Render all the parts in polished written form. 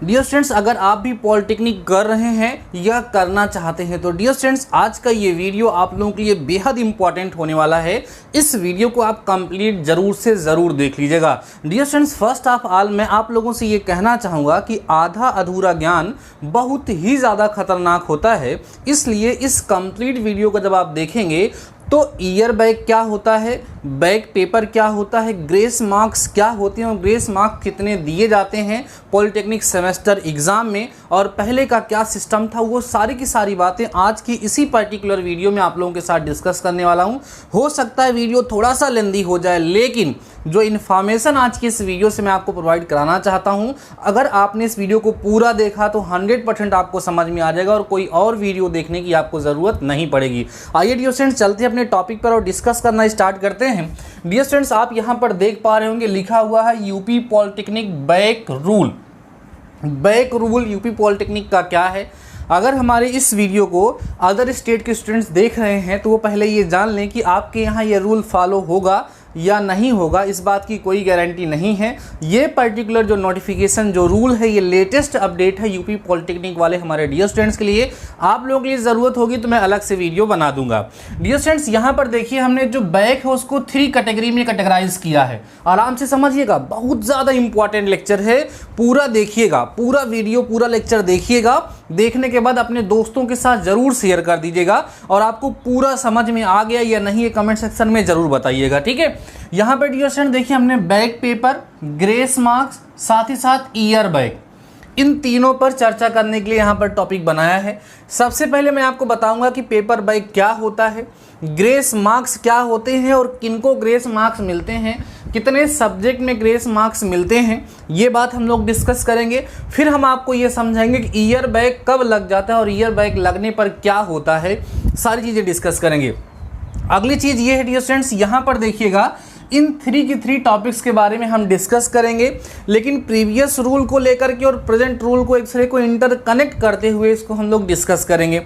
Dear students, अगर आप भी पॉलिटेक्निक कर रहे हैं या करना चाहते हैं तो डियर स्टूडेंट्स आज का ये वीडियो आप लोगों के लिए बेहद इंपॉर्टेंट होने वाला है। इस वीडियो को आप कंप्लीट जरूर से ज़रूर देख लीजिएगा। Dear students, first of all मैं आप लोगों से ये कहना चाहूँगा कि आधा अधूरा ज्ञान बहुत ही ज़्यादा खतरनाक होता है, इसलिए इस कंप्लीट वीडियो को जब आप देखेंगे तो ईयर बैग क्या होता है, बैग पेपर क्या होता है, ग्रेस मार्क्स क्या होते हैं और ग्रेस मार्क्स कितने दिए जाते हैं पॉलिटेक्निक सेमेस्टर एग्ज़ाम में, और पहले का क्या सिस्टम था, वो सारी की सारी बातें आज की इसी पर्टिकुलर वीडियो में आप लोगों के साथ डिस्कस करने वाला हूँ। हो सकता है वीडियो थोड़ा सा लेंदी हो जाए, लेकिन जो इन्फॉर्मेशन आज की इस वीडियो से मैं आपको प्रोवाइड कराना चाहता हूँ, अगर आपने इस वीडियो को पूरा देखा तो 100% आपको समझ में आ जाएगा और कोई और वीडियो देखने की आपको ज़रूरत नहीं पड़ेगी। आइए डियर स्टूडेंट्स चलते हैं अपने टॉपिक पर और डिस्कस करना स्टार्ट करते हैं। डियर स्टूडेंट्स, आप यहाँ पर देख पा रहे होंगे लिखा हुआ है UP polytechnic back rule. Back rule UP polytechnic का क्या है? अगर हमारे इस वीडियो को अदर स्टेट के स्टूडेंट्स देख रहे हैं तो वो पहले ये जान लें कि आपके यहाँ ये रूल फॉलो होगा या नहीं होगा, इस बात की कोई गारंटी नहीं है। ये पर्टिकुलर जो नोटिफिकेशन जो रूल है ये लेटेस्ट अपडेट है यूपी पॉलिटेक्निक वाले हमारे डियर स्टूडेंट्स के लिए। आप लोगों के लिए ज़रूरत होगी तो मैं अलग से वीडियो बना दूंगा। डियर स्टूडेंट्स, यहाँ पर देखिए हमने जो बैक है उसको 3 कैटेगरी में कैटेगराइज किया है। आराम से समझिएगा, बहुत ज़्यादा इंपॉर्टेंट लेक्चर है, पूरा देखिएगा, पूरा वीडियो पूरा लेक्चर देखिएगा। देखने के बाद अपने दोस्तों के साथ ज़रूर शेयर कर दीजिएगा और आपको पूरा समझ में आ गया या नहीं ये कमेंट सेक्शन में ज़रूर बताइएगा, ठीक है। यहाँ पर डियर स्टूडेंट देखिए हमने बैक पेपर, ग्रेस मार्क्स, साथ ही साथ ईयर बैग, इन तीनों पर चर्चा करने के लिए यहाँ पर टॉपिक बनाया है। सबसे पहले मैं आपको बताऊंगा कि पेपर बैग क्या होता है, ग्रेस मार्क्स क्या होते हैं और किनको ग्रेस मार्क्स मिलते हैं, कितने सब्जेक्ट में ग्रेस मार्क्स मिलते हैं, ये बात हम लोग डिस्कस करेंगे। फिर हम आपको ये समझाएंगे कि ईयर बैग कब लग जाता है और ईयर बैग लगने पर क्या होता है, सारी चीज़ें डिस्कस करेंगे। अगली चीज़ ये है डियर स्टूडेंट्स, यहाँ पर देखिएगा इन 3 टॉपिक्स के बारे में हम डिस्कस करेंगे, लेकिन प्रीवियस रूल को लेकर के और प्रेजेंट रूल को एक दूसरे को इंटरकनेक्ट करते हुए इसको हम लोग डिस्कस करेंगे।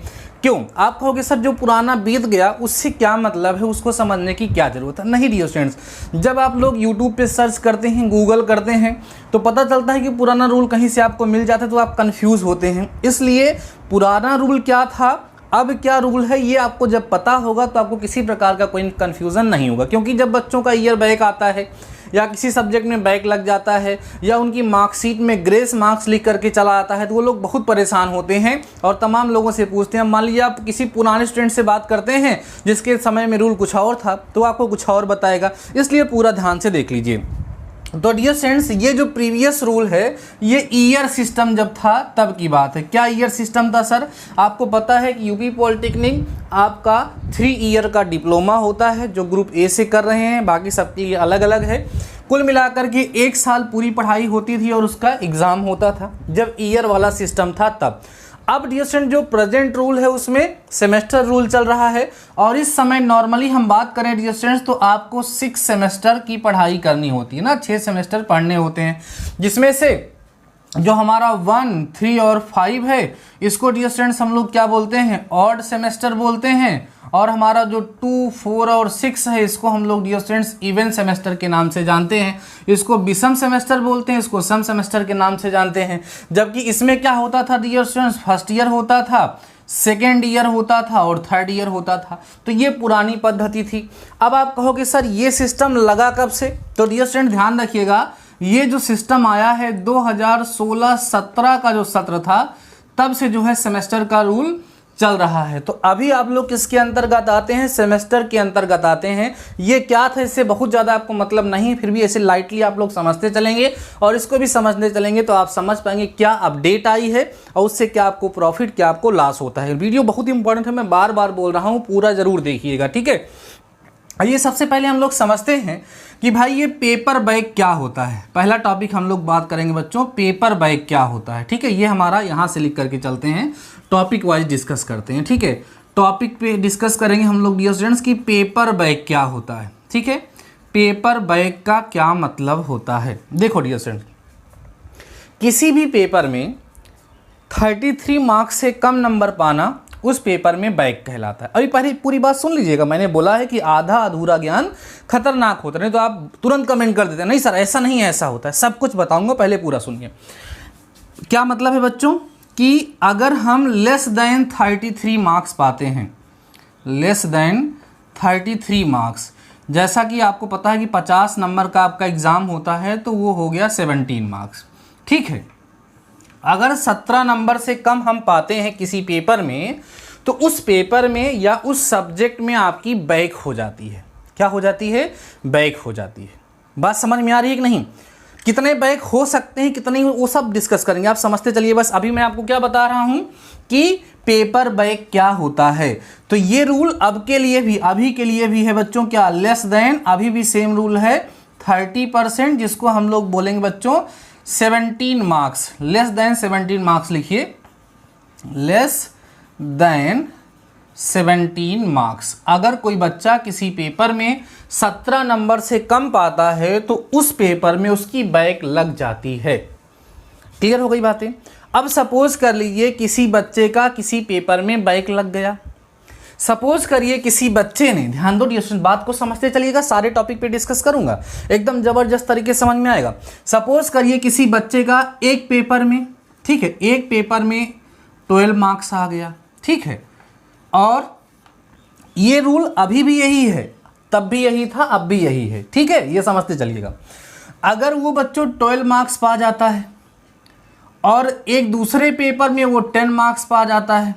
क्यों? आप कहोगे सर जो पुराना बीत गया उससे क्या मतलब है, उसको समझने की क्या ज़रूरत है? नहीं डियर स्टूडेंट्स, जब आप लोग यूट्यूब पे सर्च करते हैं, गूगल करते हैं तो पता चलता है कि पुराना रूल कहीं से आपको मिल जाता है तो आप कन्फ्यूज़ होते हैं। इसलिए पुराना रूल क्या था, अब क्या रूल है, ये आपको जब पता होगा तो आपको किसी प्रकार का कोई कन्फ्यूज़न नहीं होगा। क्योंकि जब बच्चों का ईयर बैक आता है या किसी सब्जेक्ट में बैक लग जाता है या उनकी मार्कशीट में ग्रेस मार्क्स लिख करके चला आता है तो वो लोग बहुत परेशान होते हैं और तमाम लोगों से पूछते हैं। मान लीजिए आप किसी पुराने स्टूडेंट से बात करते हैं जिसके समय में रूल कुछ और था तो आपको कुछ और बताएगा, इसलिए पूरा ध्यान से देख लीजिए। तो डियर स्टूडेंट्स, ये जो प्रीवियस रूल है ये ईयर सिस्टम जब था तब की बात है। क्या ईयर सिस्टम था सर? आपको पता है कि यूपी पॉलिटेक्निक आपका 3 ईयर का डिप्लोमा होता है जो ग्रुप ए से कर रहे हैं, बाकी सबके लिए अलग अलग है। कुल मिलाकर के 1 साल पूरी पढ़ाई होती थी और उसका एग्ज़ाम होता था जब ईयर वाला सिस्टम था तब। अब डियर स्टूडेंट जो प्रेजेंट रूल है उसमें सेमेस्टर रूल चल रहा है और इस समय नॉर्मली हम बात करें डियर स्टूडेंट्स तो आपको 6 सेमेस्टर की पढ़ाई करनी होती है ना, 6 सेमेस्टर पढ़ने होते हैं, जिसमें से जो हमारा 1, 3 और 5 है इसको डियर स्टूडेंट्स हम लोग क्या बोलते हैं, ऑड सेमेस्टर बोलते हैं, और हमारा जो 2, 4 और 6 है इसको हम लोग डियर स्टूडेंट्स इवन सेमेस्टर के नाम से जानते हैं। इसको विषम सेमेस्टर बोलते हैं, इसको सम सेमेस्टर के नाम से जानते हैं। जबकि इसमें क्या होता था डियर स्टूडेंट्स, फर्स्ट ईयर होता था, सेकेंड ईयर होता था और थर्ड ईयर होता था। तो ये पुरानी पद्धति थी। अब आप कहोगे सर ये सिस्टम लगा कब से? तो डियर स्टूडेंट ध्यान रखिएगा, ये जो सिस्टम आया है 2016-17 का जो सत्र था तब से जो है सेमेस्टर का रूल चल रहा है। तो अभी आप लोग किसके अंतर्गत आते हैं? सेमेस्टर के अंतर्गत आते हैं। ये क्या था इससे बहुत ज़्यादा आपको मतलब नहीं, फिर भी ऐसे लाइटली आप लोग समझते चलेंगे और इसको भी समझते चलेंगे तो आप समझ पाएंगे क्या अपडेट आई है और उससे क्या आपको प्रॉफिट क्या आपको लॉस होता है। वीडियो बहुत इंपॉर्टेंट है, मैं बार बार बोल रहा हूँ, पूरा ज़रूर देखिएगा, ठीक है। आइए सबसे पहले हम लोग समझते हैं कि भाई ये पेपर बैग क्या होता है। पहला टॉपिक हम लोग बात करेंगे बच्चों, पेपर बैग क्या होता है, ठीक है। ये हमारा यहाँ से लिख करके चलते हैं, टॉपिक वाइज डिस्कस करते हैं, ठीक है। टॉपिक पे डिस्कस करेंगे हम लोग डियर स्टूडेंट्स की पेपर बैग क्या होता है, ठीक है। पेपर बैग का क्या मतलब होता है? देखो डियर स्टूडेंट, किसी भी पेपर में 33 मार्क्स से कम नंबर पाना उस पेपर में बैक कहलाता है। अभी पहले पूरी बात सुन लीजिएगा, मैंने बोला है कि आधा अधूरा ज्ञान खतरनाक होता है, नहीं तो आप तुरंत कमेंट कर देते हैं नहीं सर ऐसा नहीं है ऐसा होता है, सब कुछ बताऊंगा, पहले पूरा सुनिए। क्या मतलब है बच्चों कि अगर हम लेस देन 33 मार्क्स पाते हैं, लेस देन 33 मार्क्स, जैसा कि आपको पता है कि 50 नंबर का आपका एग्ज़ाम होता है तो वो हो गया 17 मार्क्स, ठीक है। अगर 17 नंबर से कम हम पाते हैं किसी पेपर में तो उस पेपर में या उस सब्जेक्ट में आपकी बैक हो जाती है। क्या हो जाती है? बैक हो जाती है। बात समझ में आ रही है कि नहीं? कितने बैक हो सकते हैं, कितने, वो सब डिस्कस करेंगे, आप समझते चलिए। बस अभी मैं आपको क्या बता रहा हूं कि पेपर बैक क्या होता है। तो ये रूल अब के लिए भी, अभी के लिए भी है बच्चों, क्या? लेस देन, अभी भी सेम रूल है 30%, जिसको हम लोग बोलेंगे बच्चों 17 मार्क्स। लेस देन 17 मार्क्स लिखिए, लेस देन 17 मार्क्स। अगर कोई बच्चा किसी पेपर में 17 नंबर से कम पाता है तो उस पेपर में उसकी बैक लग जाती है। क्लियर हो गई बातें? अब सपोज कर लीजिए किसी बच्चे का किसी पेपर में बैक लग गया। सपोज करिए किसी बच्चे ने, ध्यान दो डियर, बात को समझते चलिएगा, सारे टॉपिक पे डिस्कस करूंगा, एकदम जबरदस्त तरीके से समझ में आएगा। सपोज करिए किसी बच्चे का एक पेपर में, ठीक है, एक पेपर में 12 मार्क्स आ गया, ठीक है, और ये रूल अभी भी यही है, तब भी यही था, अब भी यही है, ठीक है, ये समझते चलिएगा। अगर वो बच्चों 12 मार्क्स पा जाता है और एक दूसरे पेपर में वो 10 मार्क्स पा जाता है,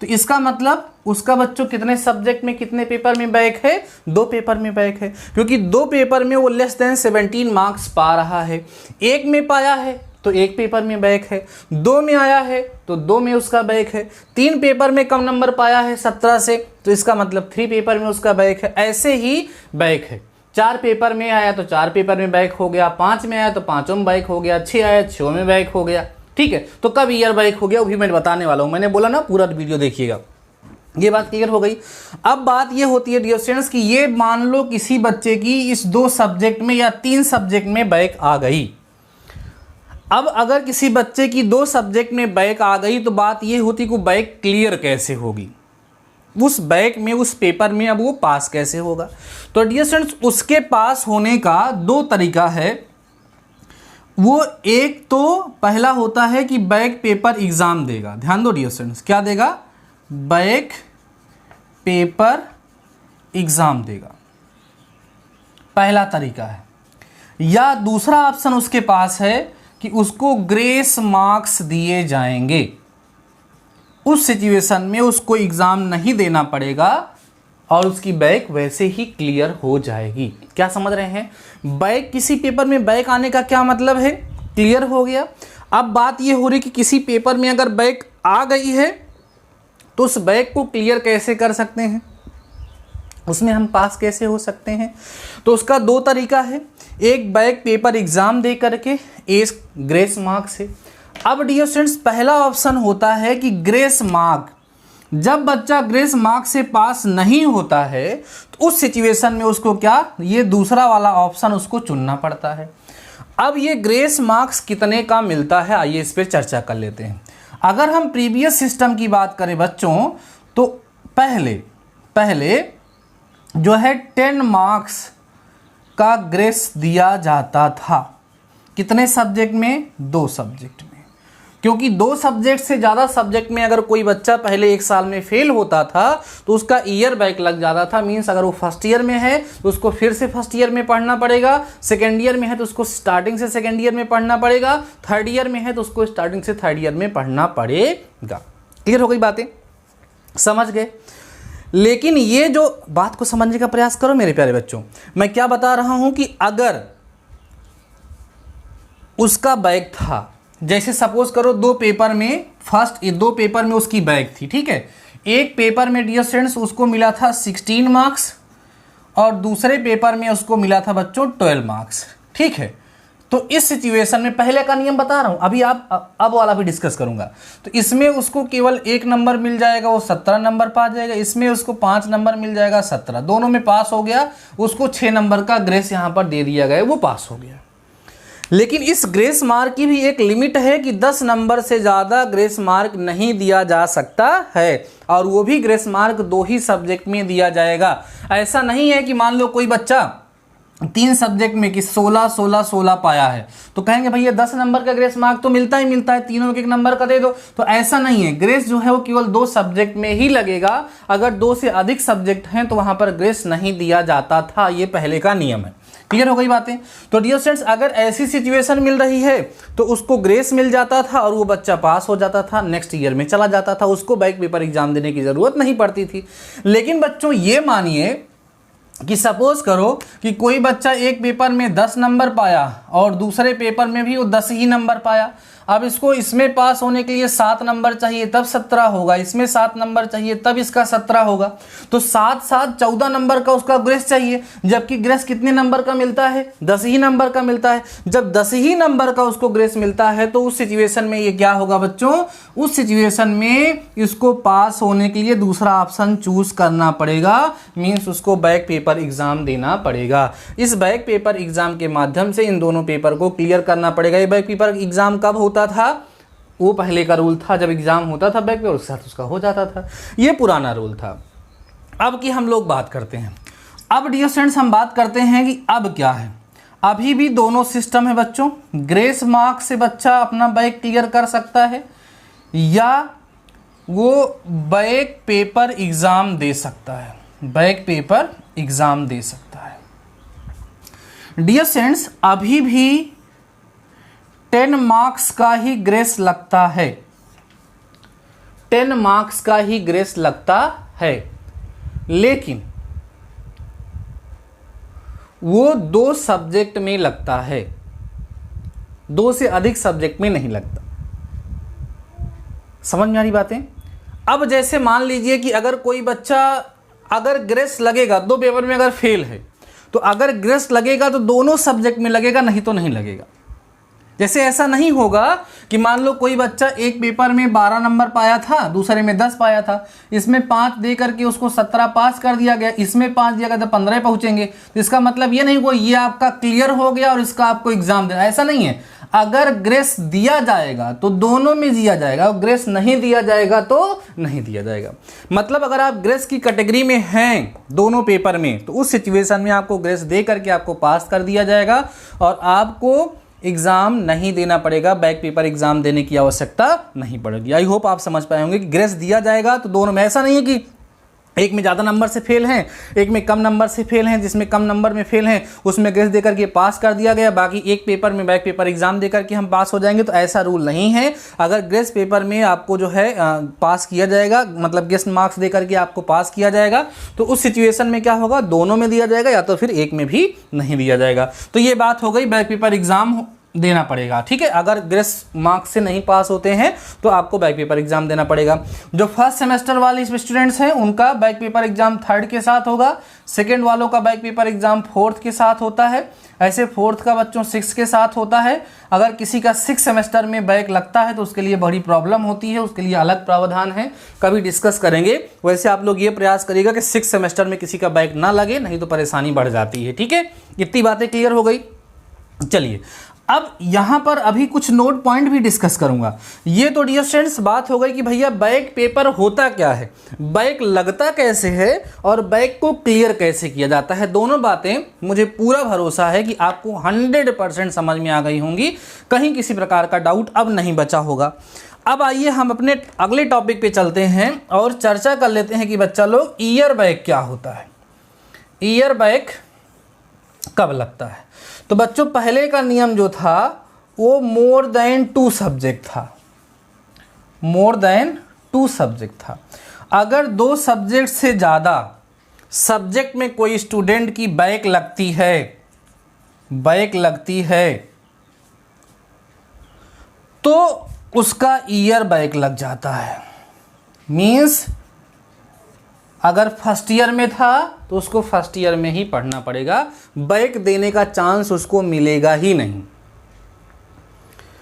तो इसका मतलब उसका बच्चों कितने सब्जेक्ट में, कितने पेपर में बैक है? 2 पेपर में बैक है, क्योंकि 2 पेपर में वो लेस देन 17 मार्क्स पा रहा है। एक में पाया है तो एक पेपर में बैक है, 2 में आया है तो 2 में उसका बैक है, 3 पेपर में कम नंबर पाया है 17 से, तो इसका मतलब 3 पेपर में उसका बैक है। ऐसे ही बैक है, 4 पेपर में आया तो 4 पेपर में बैक हो गया, 5 में आया तो 5 में बैक हो गया, 6 आया 6 में बैक हो गया, ठीक है। तो कब ईयर बैक हो गया वो भी मैं बताने वाला हूँ, मैंने बोला ना पूरा वीडियो देखिएगा। ये बात क्लियर हो गई। अब बात ये होती है डियर स्टूडेंट्स कि ये मान लो किसी बच्चे की इस 2 सब्जेक्ट में या 3 सब्जेक्ट में बैक आ गई। अब अगर किसी बच्चे की 2 सब्जेक्ट में बैक आ गई तो बात ये होती कि बैक क्लियर कैसे होगी, उस बैक में, उस पेपर में अब वो पास कैसे होगा। तो डियर स्टूडेंट्स उसके पास होने का 2 तरीका है। वो एक तो पहला होता है कि बैक पेपर एग्जाम देगा। ध्यान दो डियर स्टूडेंट्स, क्या देगा? बैक पेपर एग्जाम देगा, पहला तरीका है। या दूसरा ऑप्शन उसके पास है कि उसको ग्रेस मार्क्स दिए जाएंगे। उस सिचुएशन में उसको एग्जाम नहीं देना पड़ेगा और उसकी बैक वैसे ही क्लियर हो जाएगी। क्या समझ रहे हैं? बैक, किसी पेपर में बैक आने का क्या मतलब है? क्लियर हो गया। अब बात ये हो रही कि किसी पेपर में अगर बैक आ गई है तो उस बैक को क्लियर कैसे कर सकते हैं, उसमें हम पास कैसे हो सकते हैं। तो उसका 2 तरीका है, एक बैक पेपर एग्जाम दे करके, एक ग्रेस मार्क से। अब डियर स्टूडेंट्स पहला ऑप्शन होता है कि ग्रेस मार्क। जब बच्चा ग्रेस मार्क से पास नहीं होता है तो उस सिचुएशन में उसको क्या, ये दूसरा वाला ऑप्शन उसको चुनना पड़ता है। अब ये ग्रेस मार्क्स कितने का मिलता है, आइए इस पर चर्चा कर लेते हैं। अगर हम प्रीवियस सिस्टम की बात करें बच्चों तो पहले जो है 10 मार्क्स का ग्रेस दिया जाता था। कितने सब्जेक्ट में? 2 सब्जेक्ट में। क्योंकि 2 सब्जेक्ट से ज़्यादा सब्जेक्ट में अगर कोई बच्चा पहले 1 साल में फेल होता था तो उसका ईयर बैक लग जाता था। मीन्स अगर वो फर्स्ट ईयर में है तो उसको फिर से फर्स्ट ईयर में पढ़ना पड़ेगा, सेकेंड ईयर में है तो उसको स्टार्टिंग से सेकेंड ईयर में पढ़ना पड़ेगा, थर्ड ईयर में है तो उसको स्टार्टिंग से थर्ड ईयर में पढ़ना पड़ेगा। क्लियर हो गई बातें? समझ गए? लेकिन ये जो बात को समझने का प्रयास करो मेरे प्यारे बच्चों, मैं क्या बता रहा हूं कि अगर उसका बैक था, जैसे सपोज करो 2 पेपर में, फर्स्ट 2 पेपर में उसकी बैक थी, ठीक है। एक पेपर में डियर स्टूडेंट्स उसको मिला था 16 मार्क्स और दूसरे पेपर में उसको मिला था बच्चों 12 मार्क्स, ठीक है। तो इस सिचुएशन में पहले का नियम बता रहा हूं, अभी अब वाला भी डिस्कस करूंगा। तो इसमें उसको केवल 1 नंबर मिल जाएगा, वो 17 नंबर पा जाएगा। इसमें उसको 5 नंबर मिल जाएगा, 17, दोनों में पास हो गया। उसको 6 नंबर का ग्रेस यहाँ पर दे दिया गया, वो पास हो गया। लेकिन इस ग्रेस मार्क की भी एक लिमिट है कि 10 नंबर से ज़्यादा ग्रेस मार्क नहीं दिया जा सकता है, और वो भी ग्रेस मार्क 2 ही सब्जेक्ट में दिया जाएगा। ऐसा नहीं है कि मान लो कोई बच्चा 3 सब्जेक्ट में कि 16 16 16 पाया है, तो कहेंगे भैया 10 नंबर का ग्रेस मार्क तो मिलता ही मिलता है, तीनों एक नंबर का दे दो। तो ऐसा नहीं है, ग्रेस जो है वो केवल 2 सब्जेक्ट में ही लगेगा। अगर 2 से अधिक सब्जेक्ट हैं तो वहां पर ग्रेस नहीं दिया जाता था, ये पहले का नियम है। क्लियर हो गई बातें? तो डियर स्टूडेंट्स, अगर ऐसी सिचुएशन मिल रही है तो उसको ग्रेस मिल जाता था और वो बच्चा पास हो जाता था, नेक्स्ट ईयर में चला जाता था, उसको बैक पेपर एग्जाम देने की जरूरत नहीं पड़ती थी। लेकिन बच्चों ये मानिए कि सपोज करो कि कोई बच्चा एक पेपर में 10 नंबर पाया और दूसरे पेपर में भी वो 10 ही नंबर पाया। अब इसको इसमें पास होने के लिए 7 नंबर चाहिए तब 17 होगा, इसमें 7 नंबर चाहिए तब इसका 17 होगा। तो 7 7 14 नंबर का उसका ग्रेस चाहिए, जबकि ग्रेस कितने नंबर का मिलता है? 10 ही नंबर का मिलता है। जब 10 ही नंबर का उसको ग्रेस मिलता है तो उस सिचुएशन में ये क्या होगा बच्चों? उस सिचुएशन में इसको पास होने के लिए दूसरा ऑप्शन चूज करना पड़ेगा, मीन्स उसको बैक पेपर एग्जाम देना पड़ेगा। इस बैक पेपर एग्जाम के माध्यम से इन दोनों पेपर को क्लियर करना पड़ेगा। ये बैक पेपर एग्जाम कब होता था? वो पहले का रूल था, जब एग्जाम होता था बैक पेपर उसके साथ उसका हो जाता था, ये पुराना रूल था। अब की हम लोग बात करते हैं, अब डियर स्टूडेंट्स हम बात करते हैं कि अब क्या है। अभी भी दोनों सिस्टम है बच्चों, ग्रेस मार्क्स से बच्चा अपना बैक क्लियर कर सकता है या वो बैक पेपर एग्जाम दे सकता है, बैक पेपर एग्जाम दे सकता है। डियर स्टूडेंट्स, अभी भी 10 मार्क्स का ही ग्रेस लगता है, 10 मार्क्स का ही ग्रेस लगता है, लेकिन वो 2 सब्जेक्ट में लगता है, 2 से अधिक सब्जेक्ट में नहीं लगता। समझ में आ रही बातें? अब जैसे मान लीजिए कि अगर कोई बच्चा, अगर ग्रेस लगेगा 2 पेपर में, अगर फेल है तो अगर ग्रेस लगेगा तो दोनों सब्जेक्ट में लगेगा, नहीं तो नहीं लगेगा। जैसे ऐसा नहीं होगा कि मान लो कोई बच्चा एक पेपर में 12 नंबर पाया था, दूसरे में 10 पाया था, इसमें 5 दे करके उसको 17 पास कर दिया गया, इसमें 5 दिया गया तो 15 पहुंचेंगे। तो इसका मतलब ये नहीं हुआ ये आपका क्लियर हो गया और इसका आपको एग्जाम देना, ऐसा नहीं है। अगर ग्रेस दिया जाएगा तो दोनों में दिया जाएगा और ग्रेस नहीं दिया जाएगा तो नहीं दिया जाएगा। मतलब अगर आप ग्रेस की कैटेगरी में हैं दोनों पेपर में तो उस सिचुएशन में आपको ग्रेस दे करके आपको पास कर दिया जाएगा और आपको एग्जाम नहीं देना पड़ेगा, बैक पेपर एग्जाम देने की आवश्यकता नहीं पड़ेगी। आई होप आप समझ पाए होंगे कि ग्रेस दिया जाएगा तो दोनों में, ऐसा नहीं है कि एक में ज़्यादा नंबर से फेल हैं, एक में कम नंबर से फेल हैं, जिसमें कम नंबर में फेल हैं उसमें ग्रेस देकर के पास कर दिया गया, बाकी एक पेपर में बैक पेपर एग्जाम देकर के हम पास हो जाएंगे, तो ऐसा रूल नहीं है। अगर ग्रेस पेपर में आपको जो है पास किया जाएगा, मतलब ग्रेस मार्क्स देकर के आपको पास किया जाएगा, तो उस सिचुएशन में क्या होगा, दोनों में दिया जाएगा या तो फिर एक में भी नहीं दिया जाएगा। तो ये बात हो गई, बैक पेपर एग्जाम देना पड़ेगा, ठीक है। अगर ग्रेस मार्क्स से नहीं पास होते हैं तो आपको बैक पेपर एग्जाम देना पड़ेगा। जो फर्स्ट सेमेस्टर वाले स्टूडेंट्स हैं उनका बैक पेपर एग्जाम 3rd के साथ होगा, सेकंड वालों का बैक पेपर एग्जाम 4th के साथ होता है, ऐसे 4th का बच्चों 6th के साथ होता है। अगर किसी का 6th सेमेस्टर में बैक लगता है तो उसके लिए बड़ी प्रॉब्लम होती है, उसके लिए अलग प्रावधान है, कभी डिस्कस करेंगे। वैसे आप लोग ये प्रयास करिएगा कि 6th सेमेस्टर में किसी का बैक ना लगे, नहीं तो परेशानी बढ़ जाती है, ठीक है। इतनी बातें क्लियर हो गई। चलिए अब यहां पर अभी कुछ नोट पॉइंट भी डिस्कस करूंगा। ये तो डियर स्टूडेंट्स बात हो गई कि भैया बैक पेपर होता क्या है, बैक लगता कैसे है और बैक को क्लियर कैसे किया जाता है। दोनों बातें मुझे पूरा भरोसा है कि आपको 100% समझ में आ गई होंगी, कहीं किसी प्रकार का डाउट अब नहीं बचा होगा। अब आइए हम अपने अगले टॉपिक पे चलते हैं और चर्चा कर लेते हैं कि बच्चा लोग ईयर बैक क्या होता है, ईयर बैक कब लगता है। तो बच्चों पहले का नियम जो था वो मोर देन 2 सब्जेक्ट था, मोर देन 2 सब्जेक्ट था। अगर 2 सब्जेक्ट से ज़्यादा सब्जेक्ट में कोई स्टूडेंट की बैक लगती है, बैक लगती है तो उसका ईयर बैक लग जाता है। मीन्स अगर फर्स्ट ईयर में था तो उसको फर्स्ट ईयर में ही पढ़ना पड़ेगा, बैक देने का चांस उसको मिलेगा ही नहीं।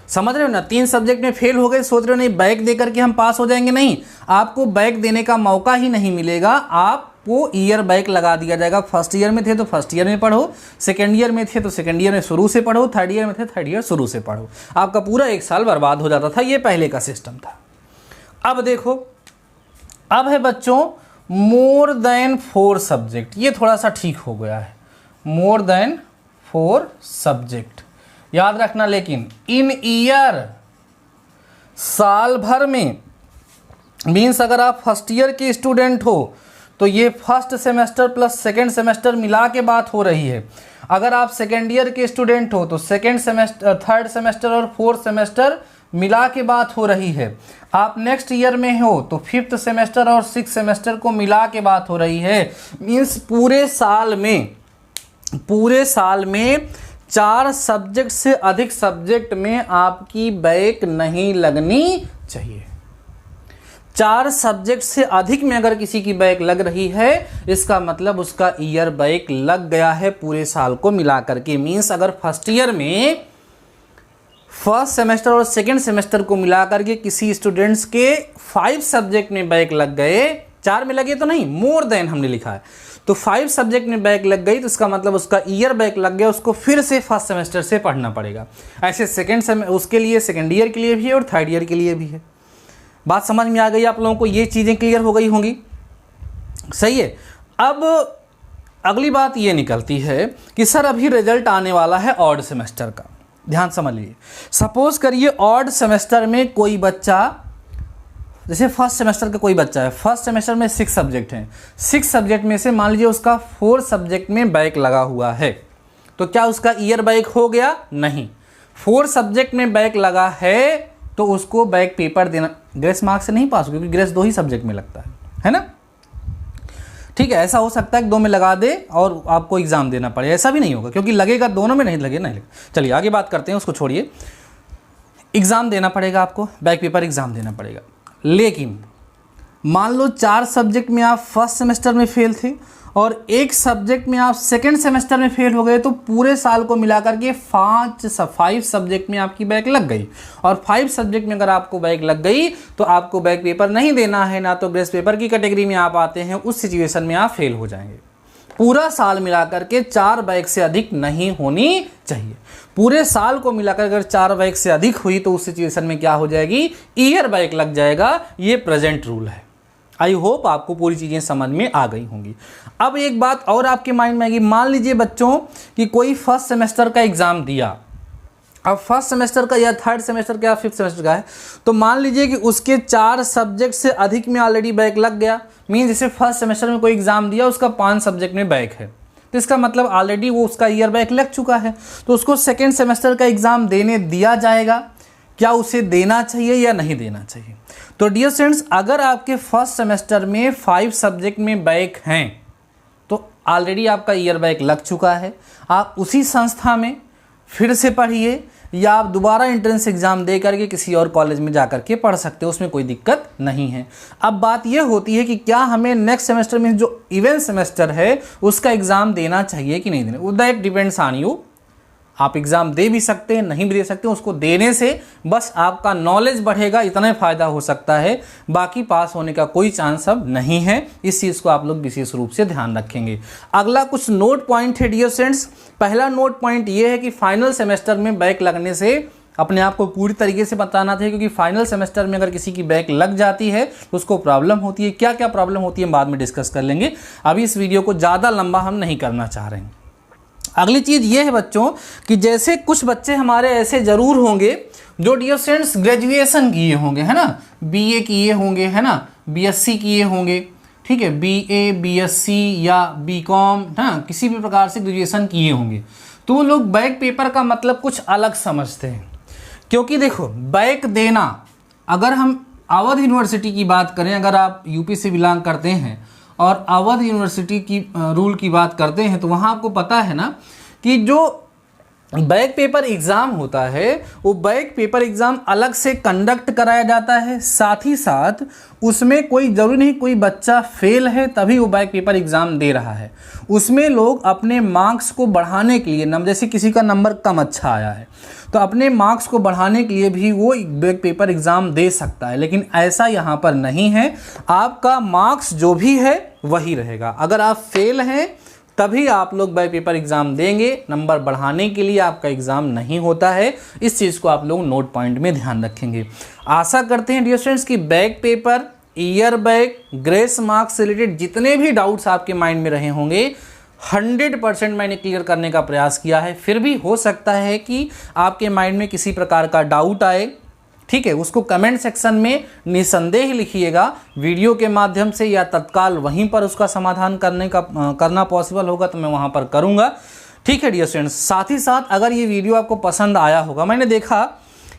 समझ रहे हो ना, 3 सब्जेक्ट में फेल हो गए, सोच रहे हो नहीं बैक दे करके हम पास हो जाएंगे, नहीं, आपको बैक देने का मौका ही नहीं मिलेगा, आपको ईयर बैक लगा दिया जाएगा। फर्स्ट ईयर में थे तो फर्स्ट ईयर में पढ़ो, सेकेंड ईयर में थे तो सेकेंड ईयर में शुरू से पढ़ो, थर्ड ईयर में थे थर्ड ईयर शुरू से पढ़ो, आपका पूरा 1 साल बर्बाद हो जाता था। ये पहले का सिस्टम था। अब देखो, अब है बच्चों मोर देन 4 सब्जेक्ट, ये थोड़ा सा ठीक हो गया है, मोर देन 4 सब्जेक्ट। याद रखना, लेकिन इन ईयर साल भर में, मीन्स अगर आप फर्स्ट ईयर के स्टूडेंट हो तो ये first semester plus second semester मिला के बात हो रही है। अगर आप सेकेंड ईयर के स्टूडेंट हो तो सेकेंड सेमेस्टर, थर्ड सेमेस्टर और फोर्थ सेमेस्टर मिला के बात हो रही है। आप नेक्स्ट ईयर में हो तो फिफ्थ सेमेस्टर और सिक्स सेमेस्टर को मिला के बात हो रही है। मीन्स पूरे साल में 4 सब्जेक्ट से अधिक सब्जेक्ट में आपकी बैक नहीं लगनी चाहिए। 4 सब्जेक्ट से अधिक में अगर किसी की बैक लग रही है, इसका मतलब उसका ईयर बैक लग गया है पूरे साल को मिला करके। मीन्स अगर फर्स्ट ईयर में फर्स्ट सेमेस्टर और सेकेंड सेमेस्टर को मिला करके किसी स्टूडेंट्स के 5 सब्जेक्ट में बैक लग गए, 4 में लगे तो नहीं, मोर देन हमने लिखा है, तो 5 सब्जेक्ट में बैक लग गई, तो इसका मतलब उसका ईयर बैक लग गया, उसको फिर से फर्स्ट सेमेस्टर से पढ़ना पड़ेगा। ऐसे उसके लिए सेकेंड ईयर के लिए भी है और थर्ड ईयर के लिए भी है। बात समझ में आ गई आप लोगों को? ये चीज़ें क्लियर हो गई होंगी, सही है। अब अगली बात ये निकलती है कि सर अभी रिजल्ट आने वाला है ऑड सेमेस्टर का, ध्यान समझ लीजिए। सपोज करिए ऑड सेमेस्टर में कोई बच्चा, जैसे फर्स्ट सेमेस्टर का कोई बच्चा है, फर्स्ट सेमेस्टर में 6 सब्जेक्ट हैं, 6 सब्जेक्ट में से मान लीजिए उसका 4 सब्जेक्ट में बैक लगा हुआ है, तो क्या उसका ईयर बैक हो गया? नहीं। 4 सब्जेक्ट में बैक लगा है तो उसको बैक पेपर देना, ग्रेस मार्क्स से नहीं पास, क्योंकि ग्रेस 2 ही सब्जेक्ट में लगता है ना। ठीक है, ऐसा हो सकता है कि 2 में लगा दे और आपको एग्जाम देना पड़े, ऐसा भी नहीं होगा, क्योंकि लगेगा दोनों में, नहीं लगेगा। चलिए आगे बात करते हैं, उसको छोड़िए। एग्ज़ाम देना पड़ेगा आपको, बैक पेपर एग्ज़ाम देना पड़ेगा। लेकिन मान लो 4 सब्जेक्ट में आप फर्स्ट सेमेस्टर में फेल थे और 1 सब्जेक्ट में आप सेकेंड सेमेस्टर में फेल हो गए, तो पूरे साल को मिलाकर के 5 सब्जेक्ट में आपकी बैक लग गई। और 5 सब्जेक्ट में अगर आपको बैक लग गई तो आपको बैक पेपर नहीं देना है, ना तो ग्रेस पेपर की कैटेगरी में आप आते हैं, उस सिचुएशन में आप फेल हो जाएंगे। पूरा साल मिलाकर के 4 बैक से अधिक नहीं होनी चाहिए। पूरे साल को मिलाकर अगर 4 बैक से अधिक हुई तो उस सिचुएशन में क्या हो जाएगी? ईयर बैक लग जाएगा। ये प्रेजेंट रूल है। आई होप आपको पूरी चीज़ें समझ में आ गई होंगी। अब एक बात और आपके माइंड में आएगी, मान लीजिए बच्चों कि कोई फर्स्ट सेमेस्टर का एग्ज़ाम दिया, अब फर्स्ट सेमेस्टर का या थर्ड सेमेस्टर का या फिफ्थ सेमेस्टर का है, तो मान लीजिए कि उसके 4 सब्जेक्ट से अधिक में ऑलरेडी बैक लग गया। मीन जैसे फर्स्ट सेमेस्टर में कोई एग्ज़ाम दिया, उसका 5 सब्जेक्ट में बैक है, तो इसका मतलब ऑलरेडी वो उसका ईयर बैक लग चुका है, तो उसको सेकेंड सेमेस्टर का एग्ज़ाम देने दिया जाएगा। क्या उसे देना चाहिए या नहीं देना चाहिए? तो डियर स्टूडेंट्स, अगर आपके फर्स्ट सेमेस्टर में 5 सब्जेक्ट में बैक हैं तो ऑलरेडी आपका ईयर बैक लग चुका है। आप उसी संस्था में फिर से पढ़िए या आप दोबारा एंट्रेंस एग्ज़ाम दे करके किसी और कॉलेज में जा करके पढ़ सकते हो, उसमें कोई दिक्कत नहीं है। अब बात यह होती है कि क्या हमें नेक्स्ट सेमेस्टर में जो इवेंट सेमेस्टर है उसका एग्ज़ाम देना चाहिए कि नहीं देना। That depends on you. आप एग्ज़ाम दे भी सकते हैं, नहीं भी दे सकते, उसको देने से बस आपका नॉलेज बढ़ेगा, इतना ही फ़ायदा हो सकता है, बाकी पास होने का कोई चांस अब नहीं है। इस चीज़ को आप लोग विशेष रूप से ध्यान रखेंगे। अगला कुछ नोट पॉइंट है डियर स्टूडेंट्स। पहला नोट पॉइंट ये है कि फाइनल सेमेस्टर में बैक लगने से अपने आप को पूरी तरीके से बताना था, क्योंकि फाइनल सेमेस्टर में अगर किसी की बैक लग जाती है तो उसको प्रॉब्लम होती है। क्या क्या प्रॉब्लम होती है बाद में डिस्कस कर लेंगे, अभी इस वीडियो को ज़्यादा लंबा हम नहीं करना चाह रहे हैं। अगली चीज़ ये है बच्चों कि जैसे कुछ बच्चे हमारे ऐसे ज़रूर होंगे जो डियर स्टूडेंट्स ग्रेजुएशन किए होंगे, है ना, बीए किए होंगे, है ना, बीएससी किए होंगे, ठीक है, बीए बीएससी या बीकॉम, हाँ, किसी भी प्रकार से ग्रेजुएशन किए होंगे, तो वो लोग बैक पेपर का मतलब कुछ अलग समझते हैं। क्योंकि देखो बैक देना, अगर हम अवध यूनिवर्सिटी की बात करें, अगर आप यूपी से बिलोंग करते हैं और अवध यूनिवर्सिटी की रूल की बात करते हैं, तो वहाँ आपको पता है ना कि जो बैक पेपर एग्ज़ाम होता है वो बैक पेपर एग्ज़ाम अलग से कंडक्ट कराया जाता है। साथ ही साथ उसमें कोई ज़रूरी नहीं कोई बच्चा फेल है तभी वो बैक पेपर एग्ज़ाम दे रहा है। उसमें लोग अपने मार्क्स को बढ़ाने के लिए, जैसे किसी का नंबर कम अच्छा आया है तो अपने मार्क्स को बढ़ाने के लिए भी वो बैक पेपर एग्ज़ाम दे सकता है, लेकिन ऐसा यहाँ पर नहीं है। आपका मार्क्स जो भी है वही रहेगा। अगर आप फेल हैं तभी आप लोग बैक पेपर एग्ज़ाम देंगे, नंबर बढ़ाने के लिए आपका एग्ज़ाम नहीं होता है। इस चीज़ को आप लोग नोट पॉइंट में ध्यान रखेंगे। आशा करते हैं डियर स्टूडेंट्स कि back paper, year back, grace marks से रिलेटेड जितने भी डाउट्स आपके माइंड में रहे होंगे 100% मैंने क्लियर करने का प्रयास किया है। फिर भी हो सकता है कि आपके माइंड में किसी प्रकार का डाउट आए, ठीक है, उसको कमेंट सेक्शन में निसंदेह लिखिएगा। वीडियो के माध्यम से या तत्काल वहीं पर उसका समाधान करना पॉसिबल होगा तो मैं वहां पर करूंगा, ठीक है डियर स्टूडेंट्स। साथ ही साथ अगर ये वीडियो आपको पसंद आया होगा, मैंने देखा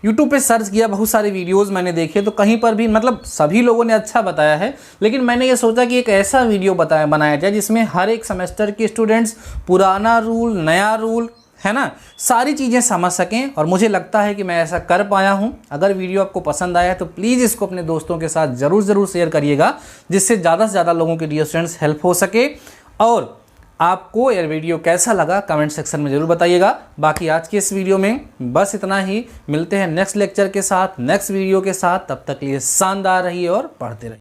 यूट्यूब पे सर्च किया, बहुत सारे वीडियोस मैंने देखे, तो कहीं पर भी मतलब सभी लोगों ने अच्छा बताया है, लेकिन मैंने ये सोचा कि एक ऐसा वीडियो बनाया जाए जिसमें हर एक सेमेस्टर के स्टूडेंट्स पुराना रूल, नया रूल, है ना, सारी चीज़ें समझ सकें। और मुझे लगता है कि मैं ऐसा कर पाया हूं। अगर वीडियो आपको पसंद आया तो प्लीज़ इसको अपने दोस्तों के साथ ज़रूर शेयर करिएगा, जिससे ज़्यादा से ज़्यादा लोगों के डियर स्टूडेंट्स हेल्प हो सके। और आपको यह वीडियो कैसा लगा कमेंट सेक्शन में ज़रूर बताइएगा। बाकी आज के इस वीडियो में बस इतना ही। मिलते हैं नेक्स्ट लेक्चर के साथ, नेक्स्ट वीडियो के साथ। तब तक के लिए शानदार रहिए और पढ़ते रहिए।